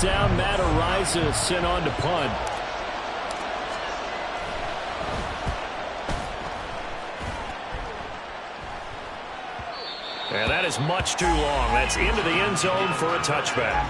down. Matt Ariza sent on to punt. And that is much too long. That's into the end zone for a touchback.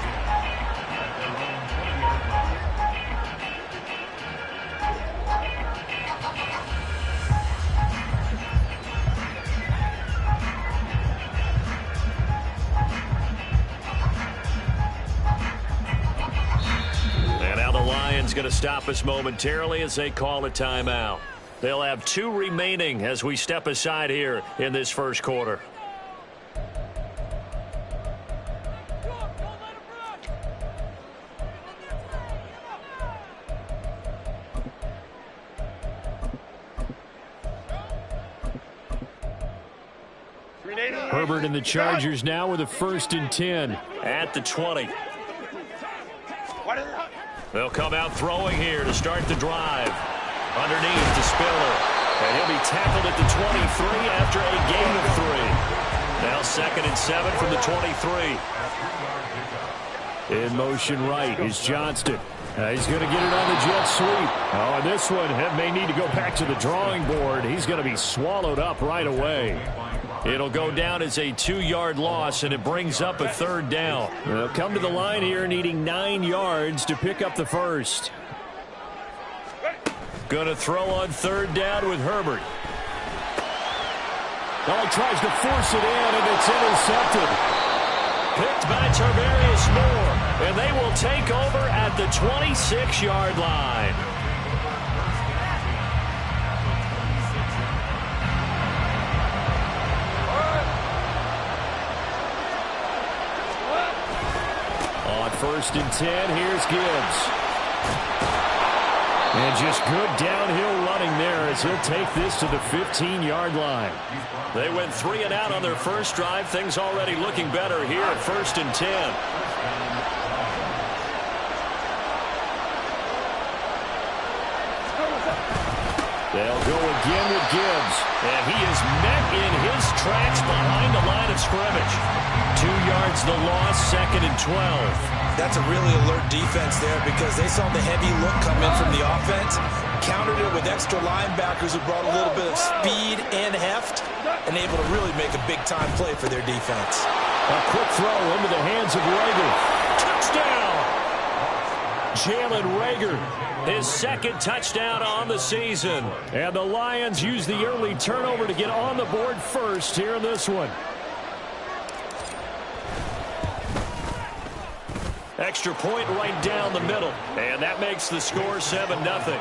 And now the Lions going to stop us momentarily as they call a timeout. They'll have 2 remaining as we step aside here in this first quarter. Herbert and the Chargers now with a 1st and 10 at the 20. They'll come out throwing here to start the drive. Underneath to Spiller. And he'll be tackled at the 23 after a gain of 3. Now 2nd and 7 from the 23. In motion right is Johnston. He's going to get it on the jet sweep. Oh, and this one may need to go back to the drawing board. He's going to be swallowed up right away. It'll go down as a 2-yard loss, and it brings up a 3rd down. They'll come to the line here needing 9 yards to pick up the first. Going to throw on 3rd down with Herbert. Oh, he tries to force it in, and it's intercepted. Picked by Tarvarius Moore, and they will take over at the 26-yard line. On 1st and 10, here's Gibbs. And just good downhill running there as he'll take this to the 15-yard line. They went 3 and out on their first drive. Things already looking better here at 1st and 10. They'll go again with Gibbs. And he is met in his tracks behind the line of scrimmage. 2 yards the loss, 2nd and 12. That's a really alert defense there because they saw the heavy look come in from the offense, countered it with extra linebackers who brought a little bit of speed and heft, and able to really make a big-time play for their defense. A quick throw into the hands of Rager. Touchdown! Jalen Rager, his 2nd touchdown on the season. And the Lions use the early turnover to get on the board first here in this one. Extra point right down the middle. And that makes the score 7-0.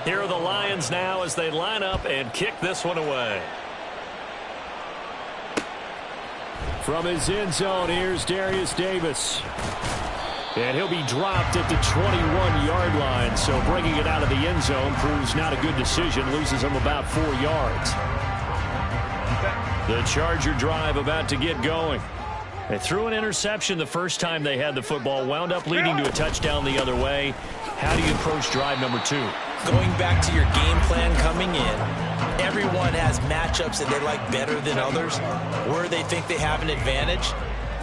Here are the Lions now as they line up and kick this one away. From his end zone, here's Darius Davis. And he'll be dropped at the 21-yard line. So bringing it out of the end zone proves not a good decision. Loses him about 4 yards. The Charger drive about to get going. They threw an interception the first time they had the football, wound up leading to a touchdown the other way. How do you approach drive number 2? Going back to your game plan coming in, everyone has matchups that they like better than others. Where they think they have an advantage,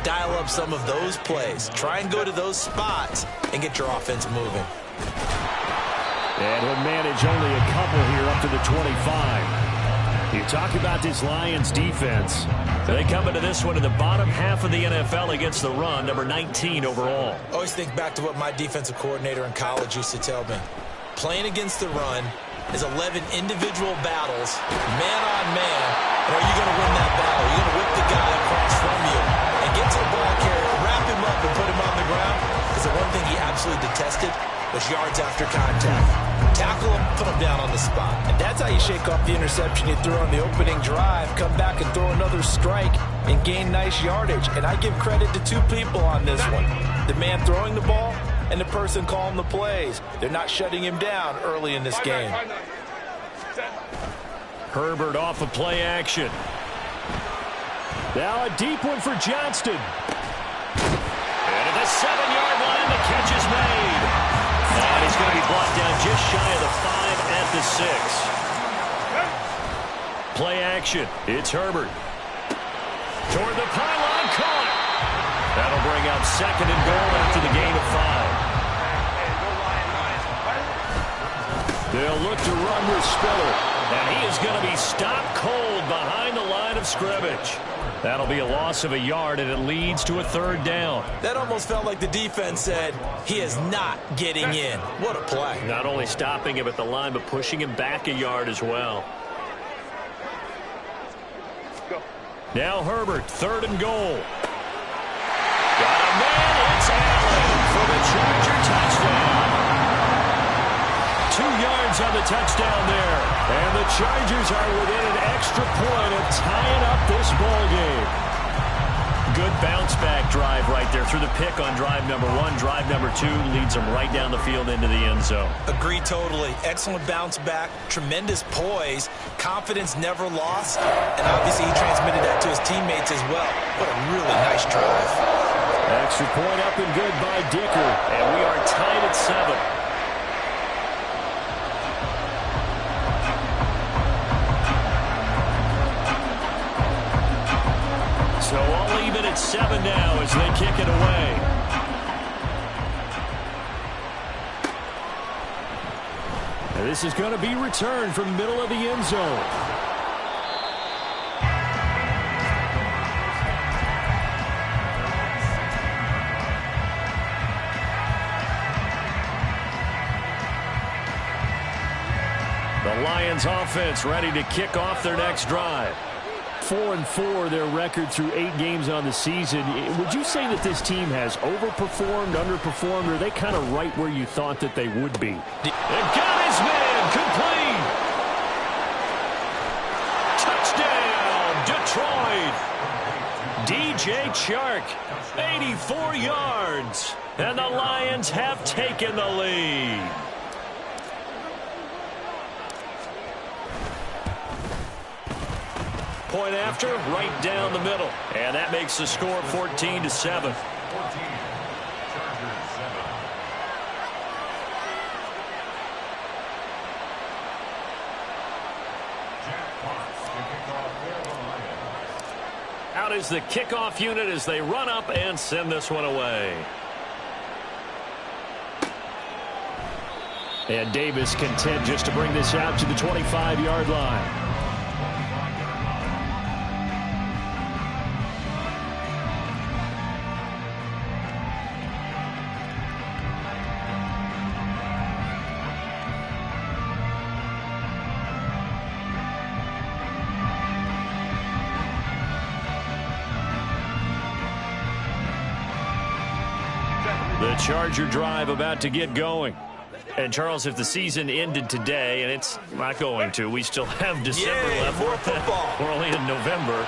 dial up some of those plays. Try and go to those spots and get your offense moving. And he'll manage only a couple here up to the 25. You talk about this Lions defense. They come into this one in the bottom half of the NFL against the run, number 19 overall. Always think back to what my defensive coordinator in college used to tell me. Playing against the run is 11 individual battles, man on man. And are you going to win that battle? You're going to whip the guy across from you and get to the ball carrier, wrap him up and put him on the ground. Because the one thing he absolutely detested was yards after contact. Tackle him, put him down on the spot. And that's how you shake off the interception you threw on the opening drive, come back and throw another strike and gain nice yardage. And I give credit to 2 people on this one. The man throwing the ball and the person calling the plays. They're not shutting him down early in this game. Herbert off of play action. Now a deep one for Johnston. And at the 7-yard line, the catch is made. And he's going to be brought down just shy of the 5 at the 6. Play action. It's Herbert. Toward the pylon. That'll bring up 2nd and goal after the gain of 5. They'll look to run with Spiller. And he is going to be stopped cold behind the line of scrimmage. That'll be a loss of a yard, and it leads to a 3rd down. That almost felt like the defense said, he is not getting in. What a play. Not only stopping him at the line, but pushing him back a yard as well. Now Herbert, 3rd and goal. Got a man, it's Allen for the Charger touchdown. 2 yards on the touchdown there. And the Chargers are within an extra point of tying up this ball game. Good bounce-back drive right there through the pick on drive number 1. Drive number 2 leads them right down the field into the end zone. Agree totally. Excellent bounce back, tremendous poise, confidence never lost, and obviously he transmitted that to his teammates as well. What a really nice drive. Extra point up and good by Dicker, and we are tied at 7. So all even at 7 now as they kick it away. And this is going to be returned from the middle of the end zone. The Lions offense ready to kick off their next drive. 4-4 their record through 8 games on the season. Would you say that this team has overperformed, underperformed, or are they kind of right where you thought that they would be? They've got his man complete. Touchdown, Detroit. DJ Chark, 84 yards. And the Lions have taken the lead. Point after, right down the middle. And that makes the score 14-7. Out is the kickoff unit as they run up and send this one away. And Davis content just to bring this out to the 25-yard line. The Charger drive about to get going. And, Charles, if the season ended today, and it's not going to, we still have December left. More football. We're only in November.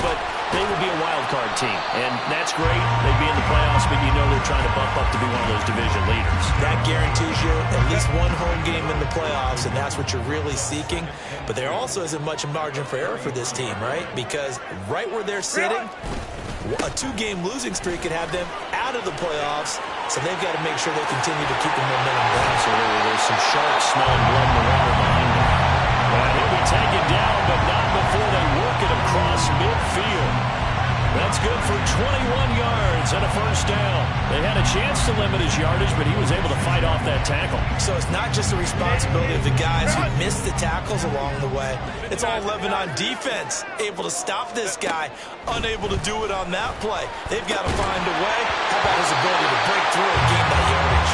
But they would be a wild card team. And that's great. They'd be in the playoffs, but you know they're trying to bump up to be one of those division leaders. That guarantees you at least one home game in the playoffs, and that's what you're really seeking. But there also isn't much margin for error for this team, right? Because right where they're sitting, a 2-game losing streak could have them out of the playoffs, so they've got to make sure they continue to keep the momentum going. Absolutely. There's some sharks smelling blood in the water behind them. And he'll be taken down, but not before they work it across midfield. That's good for 21 yards and a first down. They had a chance to limit his yardage, but he was able to fight off that tackle. So it's not just the responsibility of the guys who missed the tackles along the way. It's all Lebanon defense, able to stop this guy, unable to do it on that play. They've got to find a way. How about his ability to break through and gain that yardage?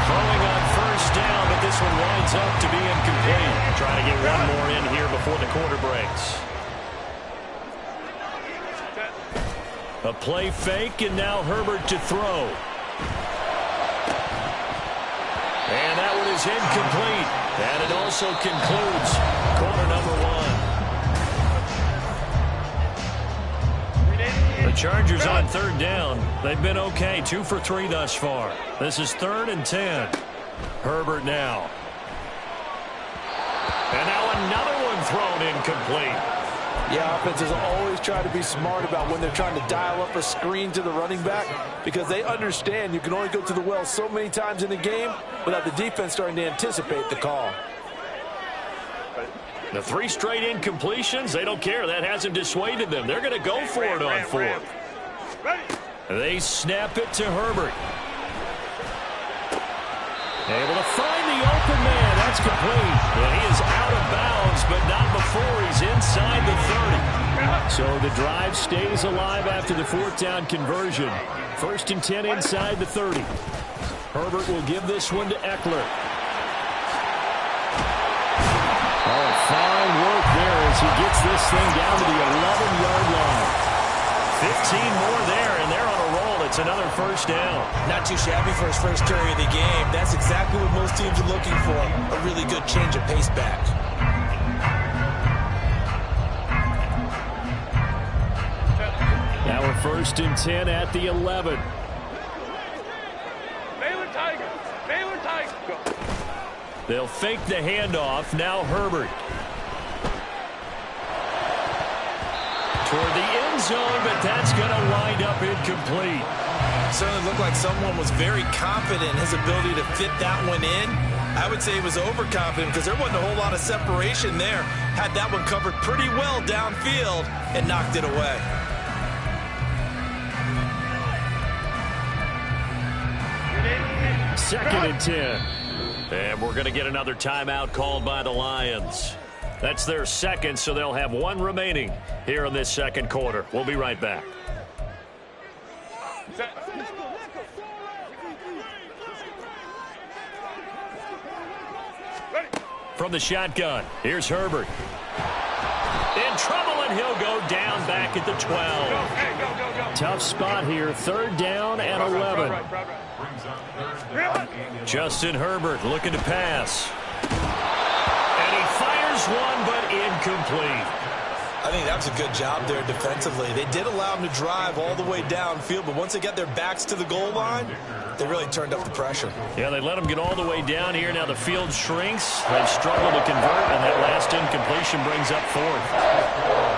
Throwing on first down, but this one winds up to be incomplete. Trying to get one more in here before the quarter breaks. A play fake, and now Herbert to throw. And that one is incomplete. And it also concludes quarter number 1. The Chargers on third down. They've been okay, 2 for 3 thus far. This is 3rd and 10. Herbert now. And now another one thrown incomplete. Yeah, offenses always try to be smart about when they're trying to dial up a screen to the running back because they understand you can only go to the well so many times in the game without the defense starting to anticipate the call. The 3 straight incompletions, they don't care. That hasn't dissuaded them. They're going to go for it on 4th. They snap it to Herbert. Able to find the open man. That's complete. And he is out of bounds, but not before he's inside the 30. So the drive stays alive after the fourth down conversion. 1st and 10 inside the 30. Herbert will give this one to Eckler. Oh, fine work there as he gets this thing down to the 11-yard line. 15 more there, and they're on a roll. It's another first down. Not too shabby for his first carry of the game. That's exactly what most teams are looking for. A really good change of pace back. Now we're 1st and 10 at the 11. Baylor Tigers. Baylor Tigers. Go. They'll fake the handoff. Now Herbert. Toward the end zone, but that's going to wind up incomplete. Certainly looked like someone was very confident in his ability to fit that one in. I would say he was overconfident because there wasn't a whole lot of separation there. Had that one covered pretty well downfield and knocked it away. Second and 10. And we're going to get another timeout called by the Lions. That's their second, so they'll have one remaining here in this second quarter. We'll be right back. From the shotgun, here's Herbert. In trouble, and he'll go down back at the 12. Tough spot here. 3rd down and 11. Justin Herbert looking to pass. And he fires one, but incomplete. I think that was a good job there defensively. They did allow him to drive all the way downfield, but once they got their backs to the goal line, they really turned up the pressure. Yeah, they let him get all the way down here. Now the field shrinks. They've struggled to convert, and that last incompletion brings up 4th.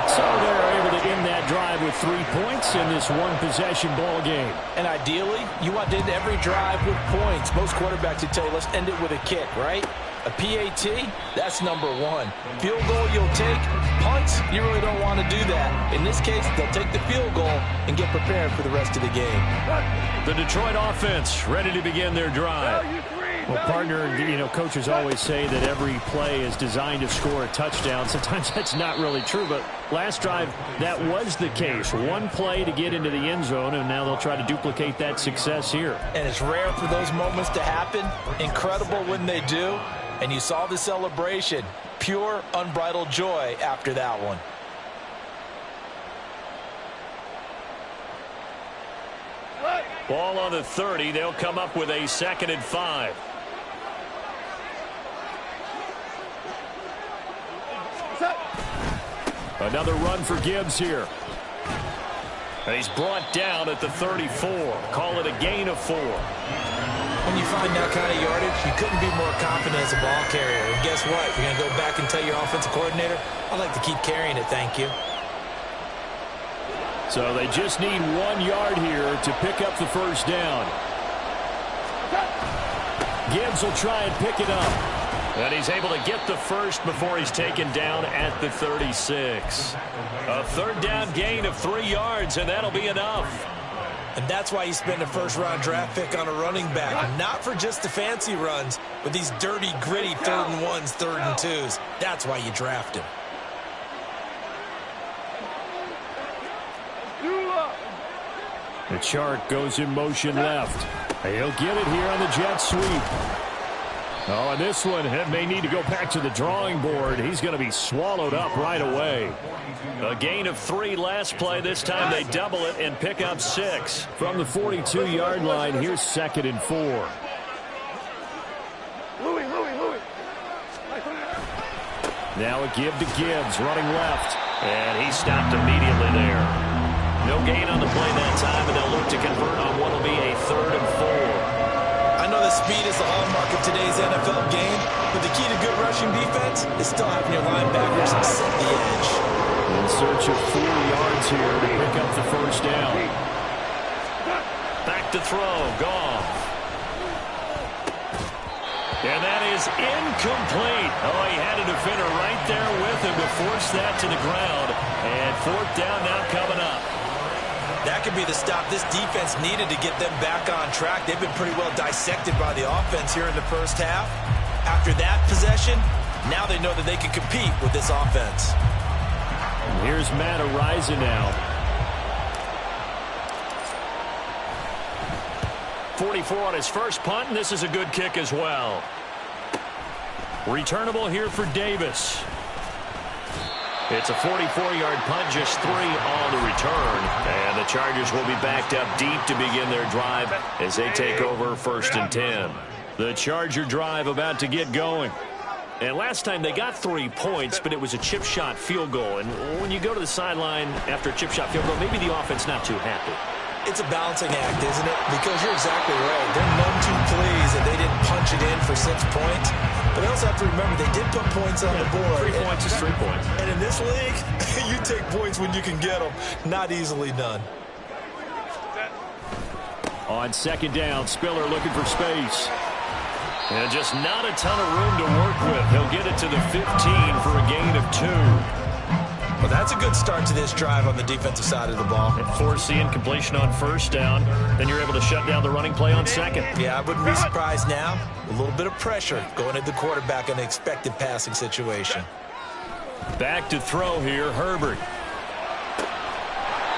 So they're able to end that drive with 3 points in this one-possession ball game. And ideally, you want to end every drive with points. Most quarterbacks would tell you, let's end it with a kick, right? A PAT, that's number 1. Field goal you'll take. Punts, you really don't want to do that. In this case, they'll take the field goal and get prepared for the rest of the game. The Detroit offense ready to begin their drive. Well, partner, coaches always say that every play is designed to score a touchdown. Sometimes that's not really true, but last drive, that was the case. One play to get into the end zone, and now they'll try to duplicate that success here. And it's rare for those moments to happen. Incredible when they do. And you saw the celebration. Pure, unbridled joy after that one. Ball on the 30. They'll come up with a 2nd and 5. Another run for Gibbs here. And he's brought down at the 34. Call it a gain of 4. When you find that kind of yardage, you couldn't be more confident as a ball carrier. And guess what? You're going to go back and tell your offensive coordinator, I'd like to keep carrying it, thank you. So they just need 1 yard here to pick up the first down. Gibbs will try and pick it up. And he's able to get the first before he's taken down at the 36. A 3rd down gain of 3 yards, and that'll be enough. And that's why you spend a first-round draft pick on a running back. Not for just the fancy runs, but these dirty, gritty 3rd and 1s, 3rd and 2s. That's why you draft him. The chart goes in motion left. He'll get it here on the jet sweep. Oh, and this one may need to go back to the drawing board. He's going to be swallowed up right away. A gain of 3 last play. This time they double it and pick up 6. From the 42-yard line, here's 2nd and 4. Now a give to Gibbs, running left. And he stopped immediately there. No gain on the play that time, and they'll look to convert on what will be a 3rd and 4. I know that speed is the hallmark of today's NFL game, but the key to good rushing defense is still having your linebackers set the edge. In search of 4 yards here to pick up the first down. Back to throw, Goff. And that is incomplete. Oh, he had a defender right there with him to force that to the ground. And 4th down now coming up. That could be the stop this defense needed to get them back on track. They've been pretty well dissected by the offense here in the first half. After that possession, now they know that they can compete with this offense. Here's Matt Araiza now. 44 on his first punt, and this is a good kick as well. Returnable here for Davis. It's a 44-yard punt, just 3 on the return. And the Chargers will be backed up deep to begin their drive as they take over 1st and 10. The Charger drive about to get going. And last time they got 3 points, but it was a chip shot field goal. And when you go to the sideline after a chip shot field goal, maybe the offense not too happy. It's a balancing act, isn't it? Because you're exactly right. They're none too pleased that they didn't punch it in for 6 points. But they also have to remember they did put points on the board. 3 points is 3 points. And in this league, you take points when you can get them. Not easily done. On 2nd down, Spiller looking for space. And just not a ton of room to work with. He'll get it to the 15 for a gain of 2. Well, that's a good start to this drive on the defensive side of the ball. Force the incompletion on 1st down. Then you're able to shut down the running play on 2nd. Yeah, I wouldn't be surprised now. A little bit of pressure going at the quarterback in an expected passing situation. Back to throw here, Herbert.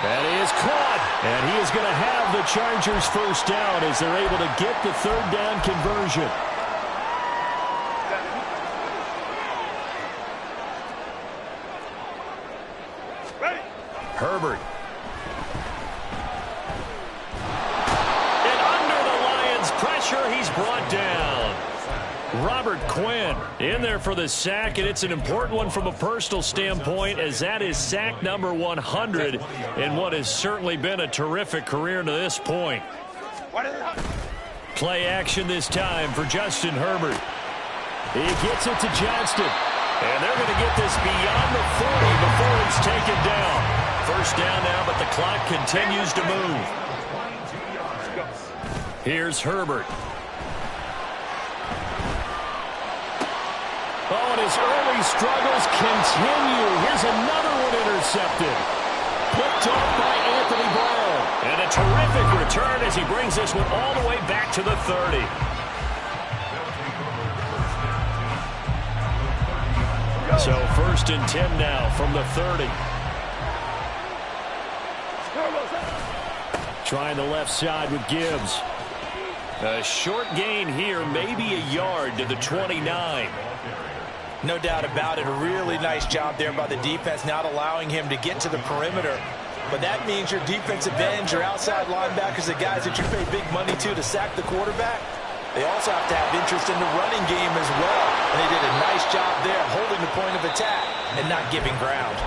That is caught. And he is going to have the Chargers 1st down as they're able to get the 3rd down conversion. Herbert. And under the Lions' pressure, he's brought down. Robert Quinn in there for the sack, and it's an important one from a personal standpoint, as that is sack number 100 in what has certainly been a terrific career to this point. Play action this time for Justin Herbert. He gets it to Johnston, and they're going to get this beyond the 40 before it's taken down. 1st down now, but the clock continues to move. Here's Herbert. Oh, and his early struggles continue. Here's another one intercepted. Picked off by Anthony Brown. And a terrific return as he brings this one all the way back to the 30. So 1st and 10 now from the 30. Trying the left side with Gibbs. A short gain here, maybe a yard to the 29. No doubt about it. A really nice job there by the defense, not allowing him to get to the perimeter. But that means your defensive ends, your outside linebackers, the guys that you pay big money to sack the quarterback, they also have to have interest in the running game as well. And they did a nice job there holding the point of attack and not giving ground.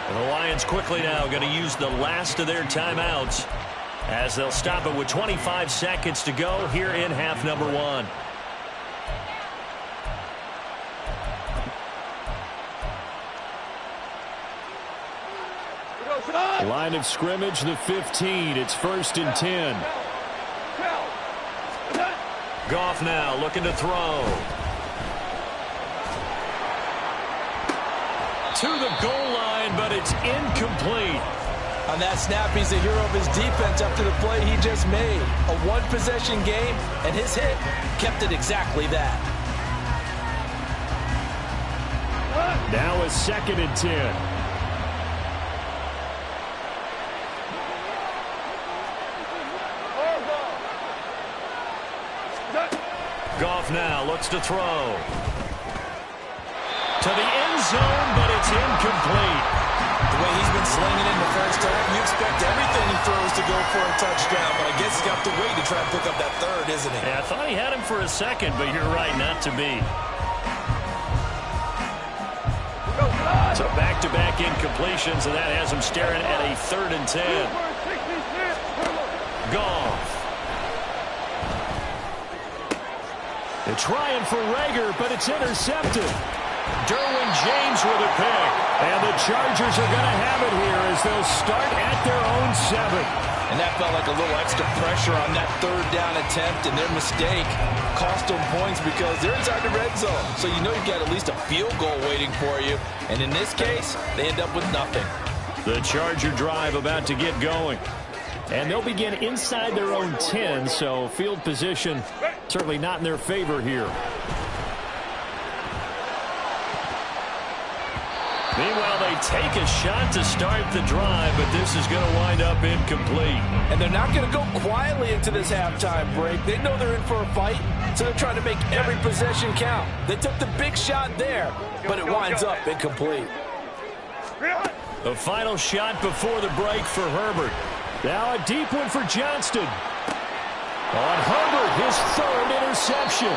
And the Lions quickly now going to use the last of their timeouts as they'll stop it with 25 seconds to go here in half number 1. Line of scrimmage, the 15. It's 1st and 10. Goff now looking to throw. To the goal line, but it's incomplete. On that snap, he's the hero of his defense after the play he just made. A one-possession game, and his hit kept it exactly that. Now a 2nd and 10. Goff now looks to throw. To the end zone, but it's incomplete. The way he's been slinging in the first half, you expect everything he throws to go for a touchdown, but I guess he's got to wait to try and pick up that 3rd, isn't he? Yeah, I thought he had him for a second, but you're right, not to be. So back-to-back incompletions, and that has him staring at a 3rd and 10. Goff. They're trying for Rager, but it's intercepted. Derwin James with a pick. And the Chargers are going to have it here as they'll start at their own 7. And that felt like a little extra pressure on that 3rd down attempt, and their mistake cost them points because they're inside the red zone. So you know you've got at least a field goal waiting for you. And in this case, they end up with nothing. The Charger drive about to get going. And they'll begin inside their own 10, so field position certainly not in their favor here. Meanwhile, they take a shot to start the drive, but this is going to wind up incomplete. And they're not going to go quietly into this halftime break. They know they're in for a fight, so they're trying to make every possession count. They took the big shot there, but it winds up incomplete. The final shot before the break for Herbert. Now a deep one for Johnston. On Herbert, his third interception.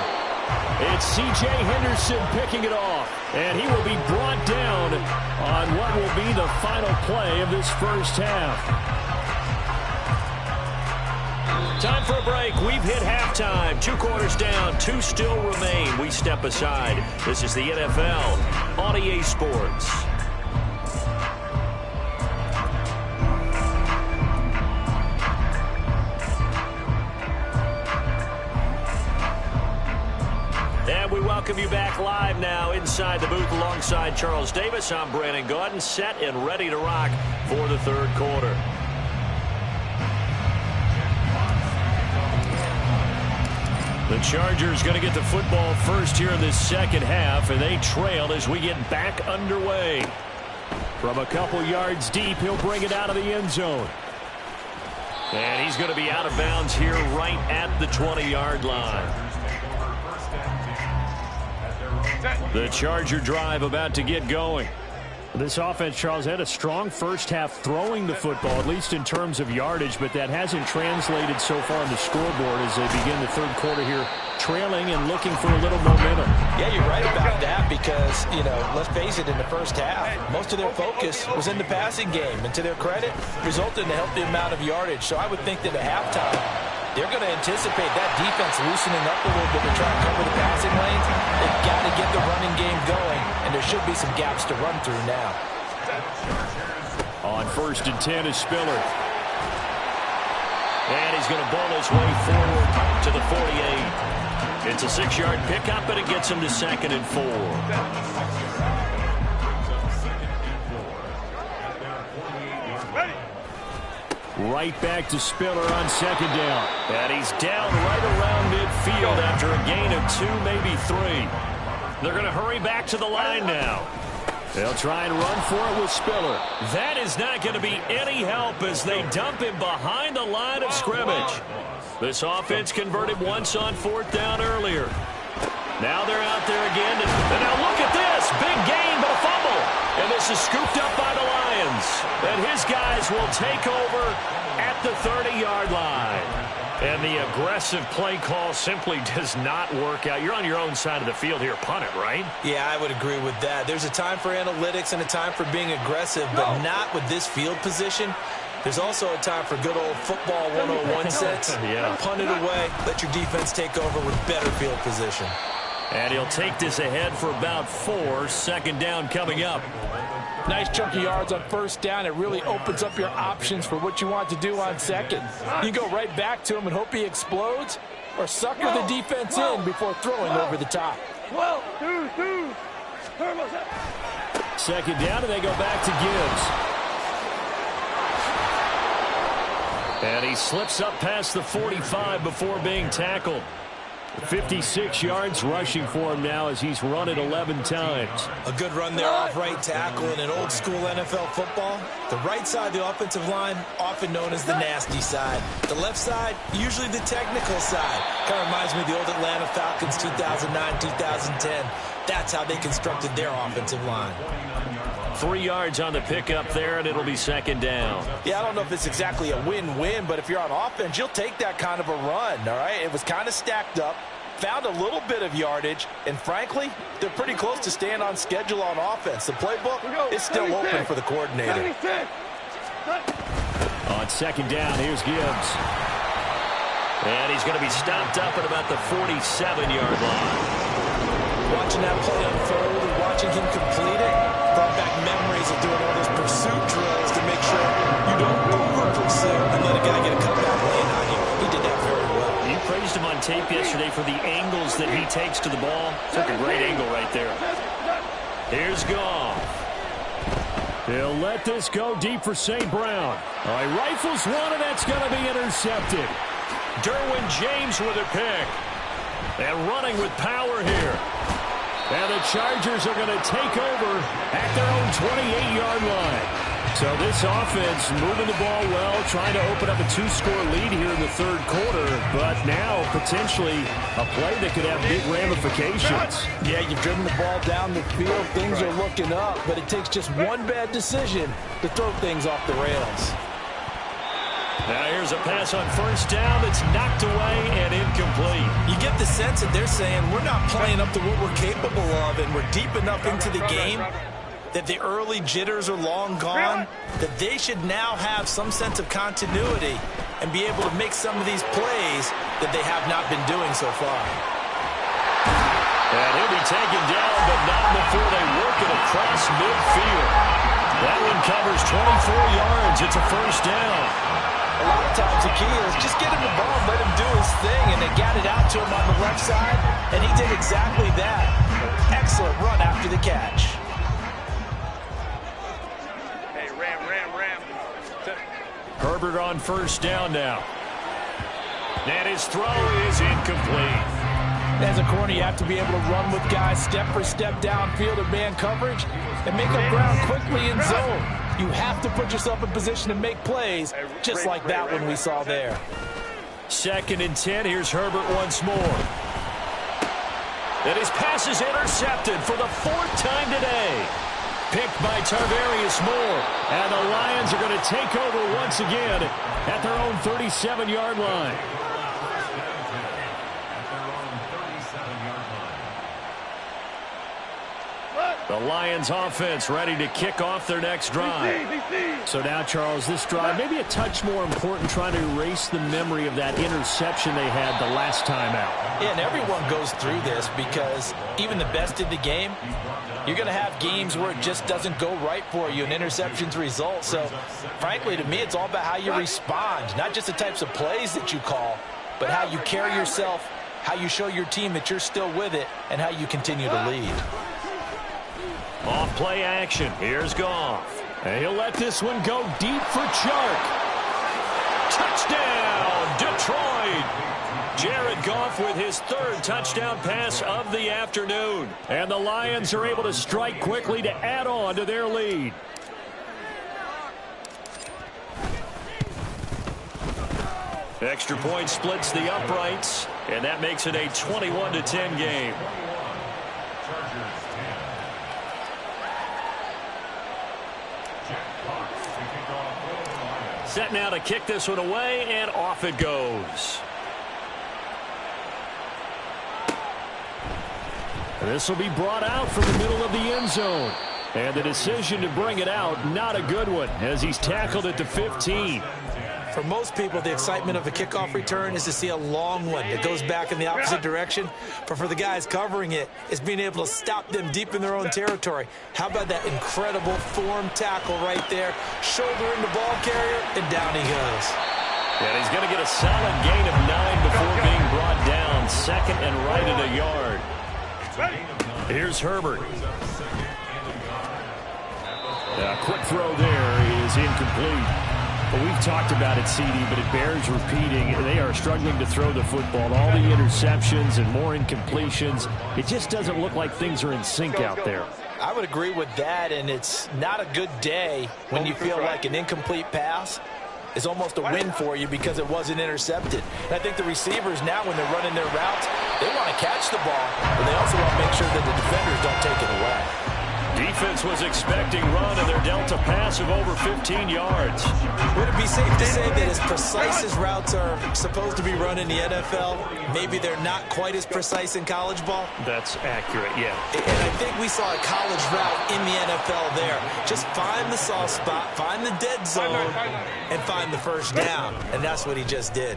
It's C.J. Henderson picking it off, and he will be brought down on what will be the final play of this first half. Time for a break. We've hit halftime. 2 quarters down, 2 still remain. We step aside. This is the NFL on EA Sports. And we welcome you back live now inside the booth alongside Charles Davis. I'm Brandon Gaudin, set and ready to rock for the third quarter. The Chargers going to get the football first here in this second half, and they trail as we get back underway. From a couple yards deep, he'll bring it out of the end zone. And he's going to be out of bounds here right at the 20-yard line. The Charger drive about to get going. This offense, Charles, had a strong first half throwing the football, at least in terms of yardage, but that hasn't translated so far on the scoreboard as they begin the third quarter here, trailing and looking for a little momentum. Yeah, you're right about that because, let's face it, in the first half, most of their focus was in the passing game, and to their credit, resulted in a healthy amount of yardage. So I would think that at halftime, they're going to anticipate that defense loosening up a little bit to try and cover the passing lanes. They've got to get the running game going, and there should be some gaps to run through now. On 1st and 10 is Spiller. And he's going to bowl his way forward to the 48. It's a 6-yard pickup, and it gets him to 2nd and 4. Right back to Spiller on 2nd down. And he's down right around midfield after a gain of 2, maybe 3. They're going to hurry back to the line now. They'll try and run for it with Spiller. That is not going to be any help as they dump him behind the line of scrimmage. This offense converted once on 4th down earlier. Now they're out there again. And now look at this. Big gain, but a fumble. And this is scooped up by the Lions. And his guys will take over at the 30-yard line. And the aggressive play call simply does not work out. You're on your own side of the field here. Punt it, right? Yeah, I would agree with that. There's a time for analytics and a time for being aggressive, but not with this field position. There's also a time for good old football 101 sense. Yeah. Punt it away. Let your defense take over with better field position. And he'll take this ahead for about 4. 2nd down coming up. Nice chunk of yards on 1st down. It really opens up your options for what you want to do on 2nd. You can go right back to him and hope he explodes, or sucker the defense in before throwing over the top. 2nd down, and they go back to Gibbs. And he slips up past the 45 before being tackled. 56 yards rushing for him now as he's run it 11 times. A good run there off right tackle in an old school NFL football. The right side of the offensive line, often known as the nasty side. The left side, usually the technical side. Kind of reminds me of the old Atlanta Falcons 2009, 2010. That's how they constructed their offensive line. 3 yards on the pickup there, and it'll be 2nd down. Yeah, I don't know if it's exactly a win-win, but if you're on offense, you'll take that kind of a run, all right? It was kind of stacked up, found a little bit of yardage, and frankly, they're pretty close to staying on schedule on offense. The playbook is still open for the coordinator. On 2nd down, here's Gibbs. And he's going to be stopped up at about the 47-yard line. Watching that play unfold and watching him complete it brought back memories of doing all those pursuit drills to make sure you don't over-pursue and let a guy get a cutback lane on you. He did that very well. You praised him on tape yesterday for the angles that he takes to the ball. Took a great angle right there. Here's Goff. He'll let this go deep for St. Brown. He rifles one, and that's going to be intercepted. Derwin James with a pick. And running with power here. And the Chargers are going to take over at their own 28-yard line. So this offense moving the ball well, trying to open up a 2-score lead here in the third quarter, but now potentially a play that could have big ramifications. Yeah, you've driven the ball down the field. Things are looking up, but it takes just one bad decision to throw things off the rails. Now here's a pass on first down that's knocked away and incomplete. You get the sense that they're saying we're not playing up to what we're capable of, and we're deep enough into the game that the early jitters are long gone, that they should now have some sense of continuity and be able to make some of these plays that they have not been doing so far. And he'll be taken down, but not before they work it across midfield. That one covers 24 yards. It's a first down. A lot of times the key is just get him the ball, let him do his thing, and they got it out to him on the left side, and he did exactly that. Excellent run after the catch. Herbert on first down now. And his throw is incomplete. As a corner, you have to be able to run with guys step for step downfield in man coverage and make up ground quickly in zone. You have to put yourself in position to make plays, just like that one we saw there. 2nd and 10. Here's Herbert once more. And his pass is intercepted for the 4th time today. Picked by Tarvarius Moore. And the Lions are going to take over once again at their own 37-yard line. The Lions offense ready to kick off their next drive. So now, Charles, this drive maybe a touch more important, trying to erase the memory of that interception they had the last time out. Yeah, and everyone goes through this because even the best in the game, you're going to have games where it just doesn't go right for you, and interceptions result. So, frankly, to me, it's all about how you respond, not just the types of plays that you call, but how you carry yourself, how you show your team that you're still with it, and how you continue to lead. Off play action. Here's Goff. And he'll let this one go deep for Chark. Touchdown, Detroit. Jared Goff with his 3rd touchdown pass of the afternoon. And the Lions are able to strike quickly to add on to their lead. Extra point splits the uprights, and that makes it a 21-10 game. Set now to kick this one away, and off it goes. This will be brought out from the middle of the end zone. And the decision to bring it out, not a good one, as he's tackled at the 15. For most people, the excitement of a kickoff return is to see a long one that goes back in the opposite direction. But for the guys covering it, it's being able to stop them deep in their own territory. How about that incredible form tackle right there? Shoulder in the ball carrier, and down he goes. And he's going to get a solid gain of 9 before being brought down. 2nd and right at a yard. Here's Herbert. A quick throw there is incomplete. Well, we've talked about it, CD, but it bears repeating. They are struggling to throw the football. All the interceptions and more incompletions. It just doesn't look like things are in sync out there. I would agree with that, and it's not a good day when you feel like an incomplete pass is almost a win for you because it wasn't intercepted. And I think the receivers now, when they're running their routes, they want to catch the ball, but they also want to make sure that the defenders don't take it away. Defense was expecting run, and they're dealt a pass of over 15 yards. Would it be safe to say that as precise as routes are supposed to be run in the NFL, maybe they're not quite as precise in college ball? That's accurate, yeah. And I think we saw a college route in the NFL there. Just find the soft spot, find the dead zone, and find the first down. And that's what he just did.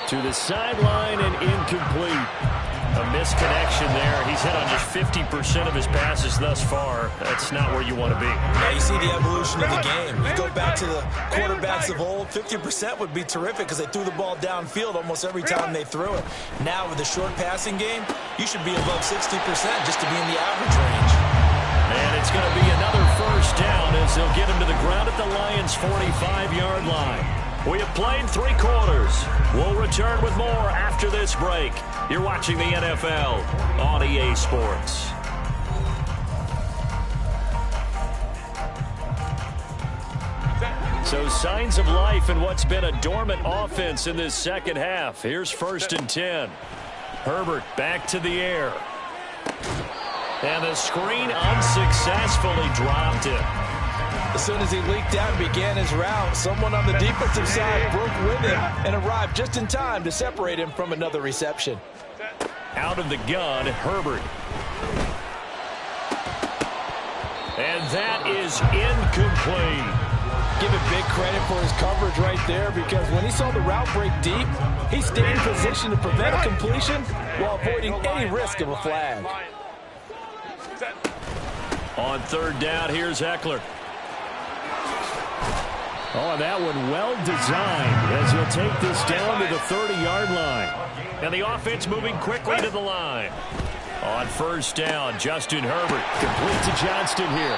To the sideline and incomplete. A misconnection there. He's hit on just 50% of his passes thus far. That's not where you want to be. Yeah, you see the evolution of the game. You go back to the quarterbacks of old, 50% would be terrific because they threw the ball downfield almost every time they threw it. Now with the short passing game, you should be above 60% just to be in the average range. 45-yard line. We have played 3 quarters. We'll return with more after this break. You're watching the NFL on EA Sports. So signs of life in what's been a dormant offense in this second half. Here's 1st and 10. Herbert back to the air. And the screen unsuccessfully dropped him. As soon as he leaked out and began his route, someone on the defensive side broke with him and arrived just in time to separate him from another reception. Out of the gun, Herbert. And that is incomplete. Give him big credit for his coverage right there, because when he saw the route break deep, he stayed in position to prevent a completion while avoiding any risk of a flag. On 3rd down, here's Eckler. Oh, that one well designed as he'll take this down to the 30-yard line. And the offense moving quickly to the line. On 1st down, Justin Herbert complete to Johnston here.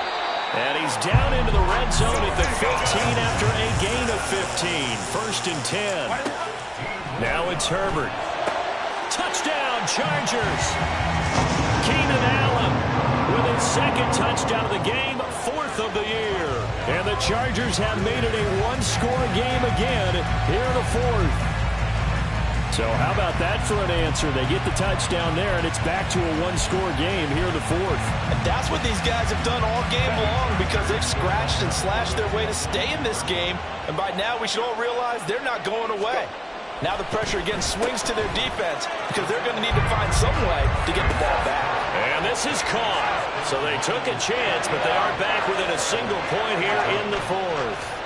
And he's down into the red zone at the 15 after a gain of 15. 1st and 10. Now it's Herbert. Touchdown, Chargers. Keenan Allen with his 2nd touchdown of the game, 4th of the year. And the Chargers have made it a 1-score game again here in the 4th. So how about that for an answer? They get the touchdown there, and it's back to a 1-score game here in the 4th. And that's what these guys have done all game long, because they've scratched and slashed their way to stay in this game. And by now, we should all realize they're not going away. Now the pressure again swings to their defense, because they're going to need to find some way to get the ball back. And this is caught. So they took a chance, but they are back within a single point here in the 4th.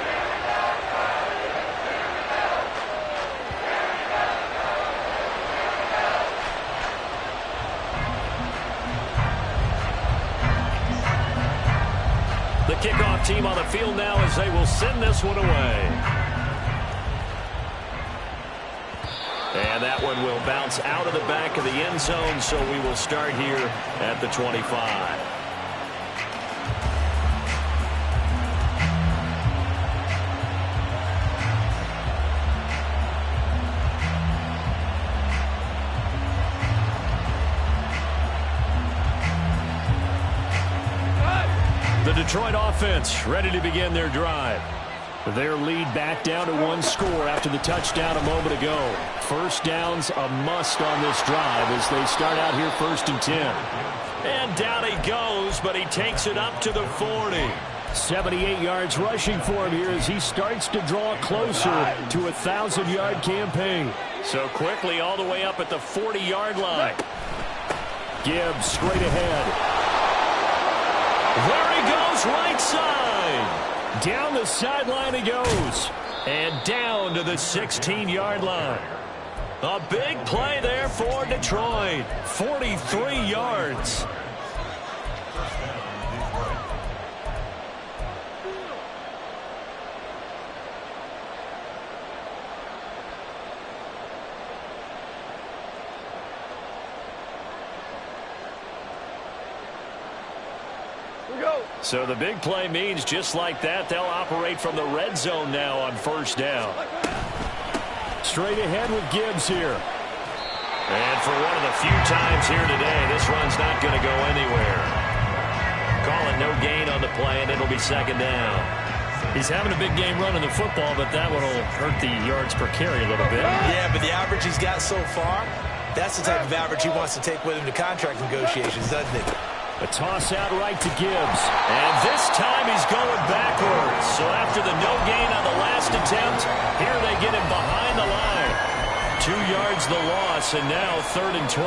The kickoff team on the field now as they will send this one away. And that one will bounce out of the back of the end zone, so we will start here at the 25. The Detroit offense ready to begin their drive. Their lead back down to 1 score after the touchdown a moment ago. 1st down's a must on this drive as they start out here 1st and 10. And down he goes, but he takes it up to the 40. 78 yards rushing for him here as he starts to draw closer to a 1,000-yard campaign. So quickly all the way up at the 40-yard line. Gibbs straight ahead. There he goes, right side. Down the sideline he goes. And down to the 16-yard line. A big play there for Detroit. 43 yards. So the big play means just like that, they'll operate from the red zone now on 1st down. Straight ahead with Gibbs here. And for one of the few times here today, this run's not going to go anywhere. Call it no gain on the play, and it'll be 2nd down. He's having a big game running the football, but that one will hurt the yards per carry a little bit. Yeah, but the average he's got so far, that's the type of average he wants to take with him to contract negotiations, doesn't he? A toss out right to Gibbs. And this time he's going backwards. So after the no gain on the last attempt, here they get him behind the line. 2 yards the loss, and now 3rd and 12.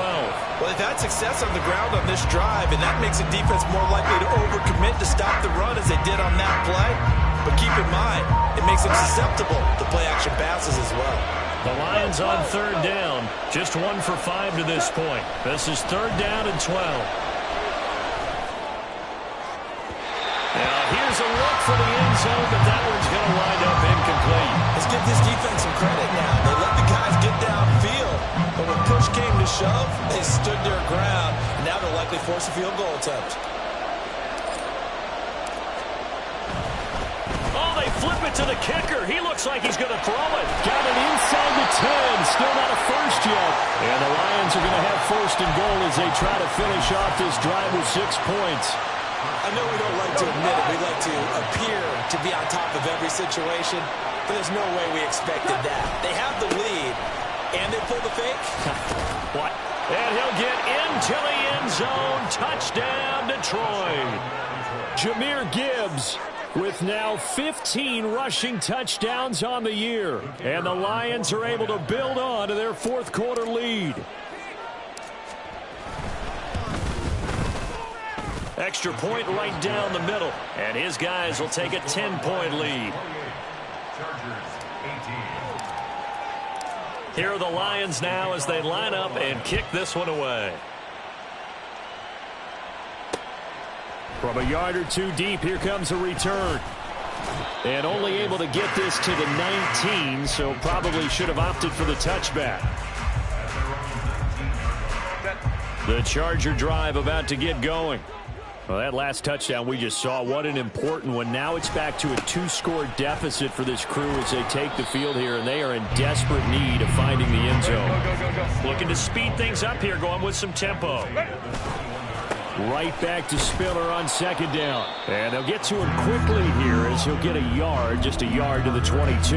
Well, they've had success on the ground on this drive, and that makes the defense more likely to overcommit to stop the run as they did on that play. But keep in mind, it makes them susceptible to play-action passes as well. The Lions on 3rd down. Just 1 for 5 to this point. This is 3rd down and 12. Now, here's a look for the end zone, but that one's going to wind up incomplete. Let's give this defense some credit now. They let the guys get downfield, but when push came to shove, they stood their ground, and now they'll likely force a field goal attempt. Oh, they flip it to the kicker. He looks like he's going to throw it. Got it inside the 10. Still not a first yet. And the Lions are going to have first and goal as they try to finish off this drive with 6 points. I know we don't like to admit it. We like to appear to be on top of every situation, but there's no way we expected that. They have the lead, and they pull the fake. What? And he'll get into the end zone. Touchdown, Detroit. Jahmyr Gibbs with now 15 rushing touchdowns on the year. And the Lions are able to build on to their fourth quarter lead. Extra point right down the middle. And his guys will take a 10-point lead. Here are the Lions now as they line up and kick this one away. From a yard or two deep, here comes a return. And only able to get this to the 19, so probably should have opted for the touchback. The Charger drive about to get going. Well, that last touchdown we just saw, what an important one. Now it's back to a 2-score deficit for this crew as they take the field here, and they are in desperate need of finding the end zone. Looking to speed things up here, going with some tempo. Right back to Spiller on second down. And they'll get to him quickly here as he'll get a yard, just a yard to the 22.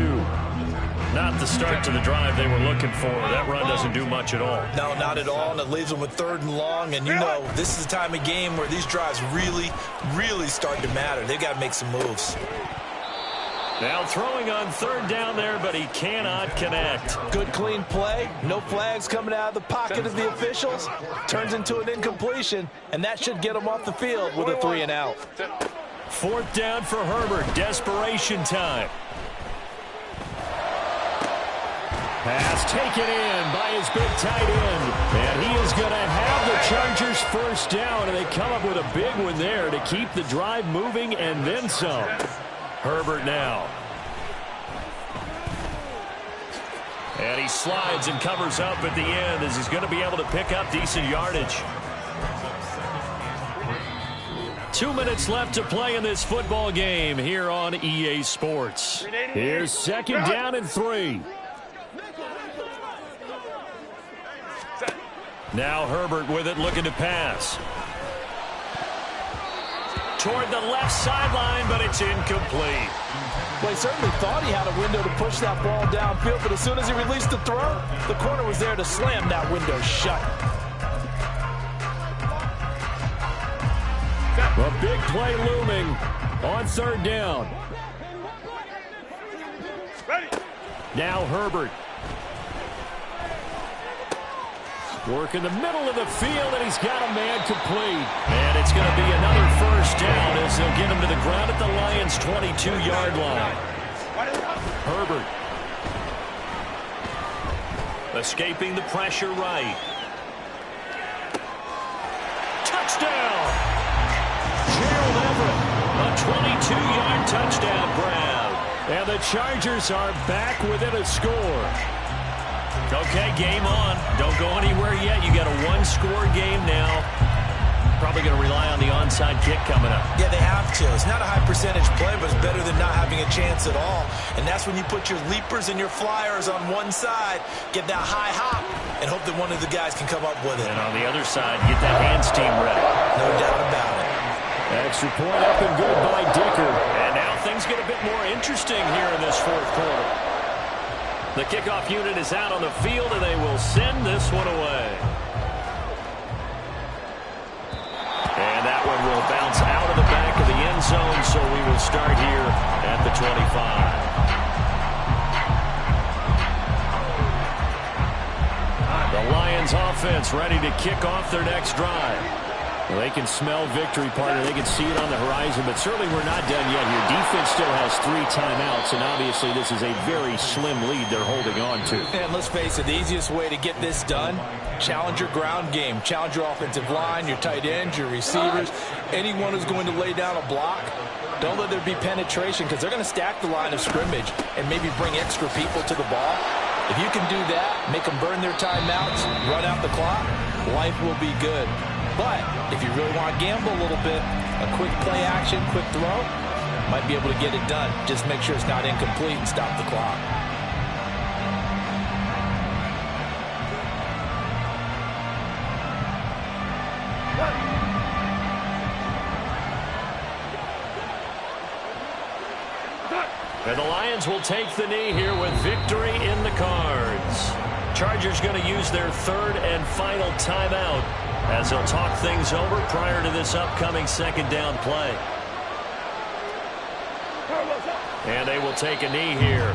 Not the start to the drive they were looking for. That run doesn't do much at all. No, not at all, and it leaves them with 3rd and long. And you know, this is the time of game where these drives really, really start to matter. They've got to make some moves. Now throwing on 3rd down there, but he cannot connect. Good, clean play. No flags coming out of the pocket of the officials. Turns into an incompletion, and that should get him off the field with a 3-and-out. 4th down for Herbert. Desperation time. Pass taken in by his big tight end. And he is going to have the Chargers first down, and they come up with a big one there to keep the drive moving and then some. Herbert now. And he slides and covers up at the end as he's going to be able to pick up decent yardage. 2 minutes left to play in this football game here on EA Sports. Here's 2nd down and 3. Now Herbert with it, looking to pass. Toward the left sideline, but it's incomplete. Well, he certainly thought he had a window to push that ball downfield, but as soon as he released the throw, the corner was there to slam that window shut. A big play looming on 3rd down. Now Herbert. Work in the middle of the field, and he's got a man complete. And it's going to be another first down as they'll get him to the ground at the Lions' 22-yard line. Herbert. Escaping the pressure right. Touchdown! Gerald Everett, a 22-yard touchdown grab. And the Chargers are back within a score. Okay, game on. Don't go anywhere yet. You got a 1-score game now. Probably going to rely on the onside kick coming up. Yeah, they have to. It's not a high percentage play, but it's better than not having a chance at all. And that's when you put your leapers and your flyers on one side, get that high hop, and hope that one of the guys can come up with it. And on the other side, get that hands team ready. No doubt about it. Extra point up and good by Dicker. And now things get a bit more interesting here in this fourth quarter. The kickoff unit is out on the field, and they will send this one away. And that one will bounce out of the back of the end zone, so we will start here at the 25. The Lions offense ready to kick off their next drive. Well, they can smell victory, partner. They can see it on the horizon, but certainly we're not done yet here. Defense still has 3 timeouts, and obviously this is a very slim lead they're holding on to. And let's face it, the easiest way to get this done, challenge your ground game. Challenge your offensive line, your tight ends, your receivers, anyone who's going to lay down a block. Don't let there be penetration because they're going to stack the line of scrimmage and maybe bring extra people to the ball. If you can do that, make them burn their timeouts, run out the clock, life will be good. But if you really want to gamble a little bit, a quick play action, quick throw, Might be able to get it done. Just make sure it's not incomplete and stop the clock. And the Lions will take the knee here with victory in the cards. Chargers going to use their third and final timeout as they'll talk things over prior to this upcoming second down play. And they will take a knee here.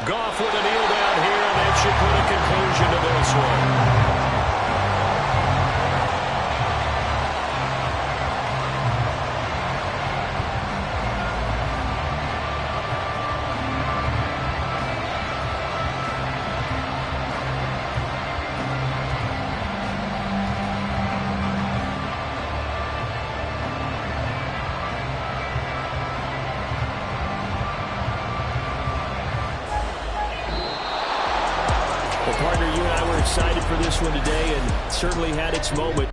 Goff with a kneel down here, and that should put a conclusion to this one. Well, partner, you and I were excited for this one today and certainly had its moment.